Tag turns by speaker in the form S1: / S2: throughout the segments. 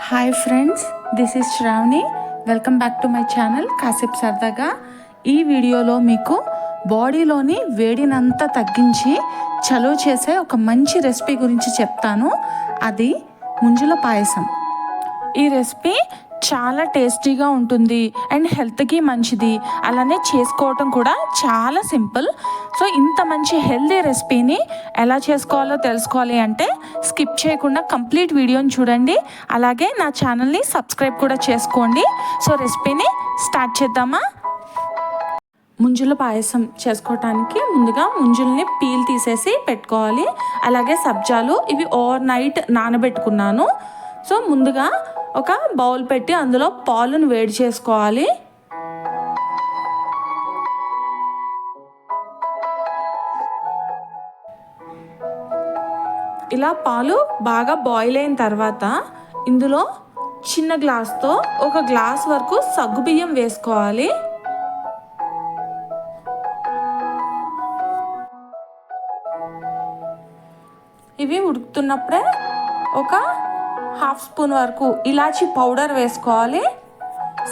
S1: Hi friends, this is Shravani. Welcome back to my channel కాసేపు సరదాగా. ఈ వీడియోలో మీకు బాడీలోని వేడినంతా తగ్గించి చలువ చేసే ఒక మంచి రెసిపీ గురించి చెప్తాను. అది ముంజుల పాయసం. ఈ రెసిపీ చాలా టేస్టీగా ఉంటుంది అండ్ హెల్త్కి మంచిది. అలానే చేసుకోవటం కూడా చాలా సింపుల్. సో ఇంత మంచి హెల్తీ రెసిపీని ఎలా చేసుకోవాలో తెలుసుకోవాలి అంటే స్కిప్ చేయకుండా కంప్లీట్ వీడియోని చూడండి. అలాగే నా ఛానల్ని సబ్స్క్రైబ్ కూడా చేసుకోండి. సో రెసిపీని స్టార్ట్ చేద్దామా? ముంజుల పాయసం చేసుకోవటానికి ముందుగా ముంజుల్ని పీల్ తీసేసి పెట్టుకోవాలి. అలాగే సబ్జాలు ఇవి ఓవర్ నైట్ నానబెట్టుకున్నాను. సో ముందుగా ఒక బౌల్ పెట్టి అందులో పాలను వేడి చేసుకోవాలి. ఇలా పాలు బాగా బాయిల్ అయిన తర్వాత ఇందులో చిన్న గ్లాస్తో ఒక గ్లాస్ వరకు సగ్గుబియ్యం వేసుకోవాలి. ఇవి ఉడుకుతున్నప్పుడే ఒక హాఫ్ స్పూన్ వరకు ఇలాచీ పౌడర్ వేసుకోవాలి.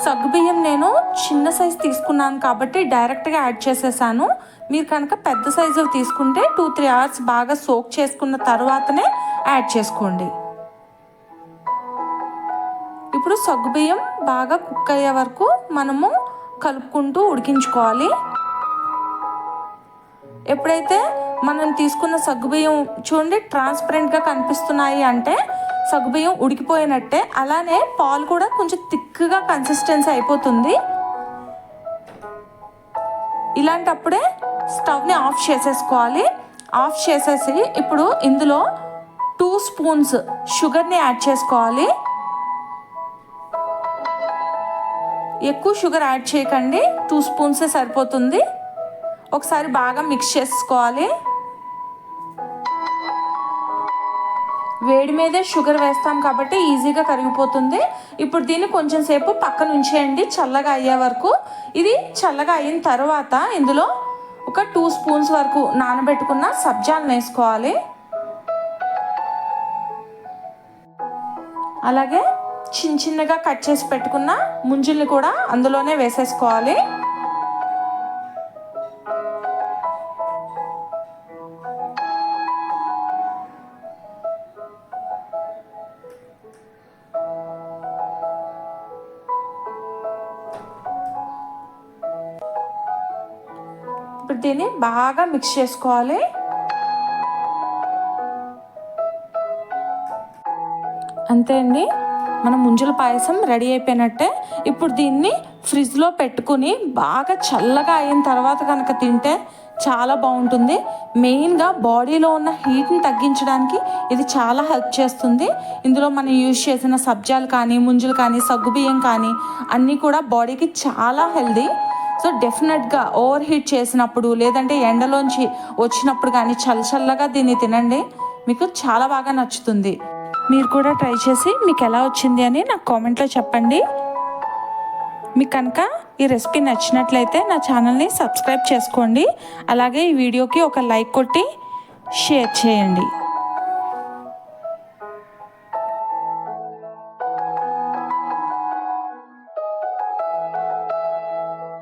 S1: సగ్గుబియ్యం నేను చిన్న సైజు తీసుకున్నాను కాబట్టి డైరెక్ట్గా యాడ్ చేసేసాను. మీరు కనుక పెద్ద సైజు తీసుకుంటే 2-3 అవర్స్ బాగా సోక్ చేసుకున్న తర్వాతనే యాడ్ చేసుకోండి. ఇప్పుడు సగ్గుబియ్యం బాగా కుక్ అయ్యే వరకు మనము కలుపుకుంటూ ఉడికించుకోవాలి. ఎప్పుడైతే మనం తీసుకున్న సగ్గుబియ్యం చూడండి ట్రాన్స్పరెంట్గా కనిపిస్తున్నాయి అంటే సగ్గుబియ్యం ఉడికిపోయినట్టే. అలానే పాలు కూడా కొంచెం థిక్గా కన్సిస్టెన్సీ అయిపోతుంది. ఇలాంటప్పుడే స్టవ్ని ఆఫ్ చేసేసుకోవాలి. ఆఫ్ చేసేసి ఇప్పుడు ఇందులో 2 స్పూన్స్ షుగర్ని యాడ్ చేసుకోవాలి. ఎక్కువ షుగర్ యాడ్ చేయకండి, 2 స్పూన్సే సరిపోతుంది. ఒకసారి బాగా మిక్స్ చేసుకోవాలి. వేడి మీదే షుగర్ వేస్తాం కాబట్టి ఈజీగా కరిగిపోతుంది. ఇప్పుడు దీన్ని కొంచెం సేపు పక్కన ఉంచేయండి చల్లగా అయ్యే వరకు. ఇది చల్లగా అయిన తర్వాత ఇందులో ఒక 2 స్పూన్స్ వరకు నానబెట్టుకున్న సబ్జాలను వేసుకోవాలి. అలాగే చిన్న చిన్నగా కట్ చేసి పెట్టుకున్న ముంజుల్ని కూడా అందులోనే వేసేసుకోవాలి. ఇప్పుడు దీన్ని బాగా మిక్స్ చేసుకోవాలి. అంతే అండి, మన ముంజుల పాయసం రెడీ అయిపోయినట్టే. ఇప్పుడు దీన్ని ఫ్రిడ్జ్లో పెట్టుకుని బాగా చల్లగా అయిన తర్వాత కనుక తింటే చాలా బాగుంటుంది. మెయిన్గా బాడీలో ఉన్న హీట్ని తగ్గించడానికి ఇది చాలా హెల్ప్ చేస్తుంది. ఇందులో మనం యూజ్ చేసిన సబ్జాలు కానీ ముంజులు కానీ సగ్గుబియ్యం కానీ అన్నీ కూడా బాడీకి చాలా హెల్దీ. సో డెఫినెట్గా ఓవర్ హీట్ చేసినప్పుడు లేదంటే ఎండలోంచి వచ్చినప్పుడు కానీ చల్లగా దీన్ని తినండి, మీకు చాలా బాగా నచ్చుతుంది. మీరు కూడా ట్రై చేసి మీకు ఎలా వచ్చింది అని నాకు కామెంట్లో చెప్పండి. మీకు కనుక ఈ రెసిపీ నచ్చినట్లయితే నా ఛానల్ని సబ్స్క్రైబ్ చేసుకోండి. అలాగే ఈ వీడియోకి ఒక లైక్ కొట్టి షేర్ చేయండి.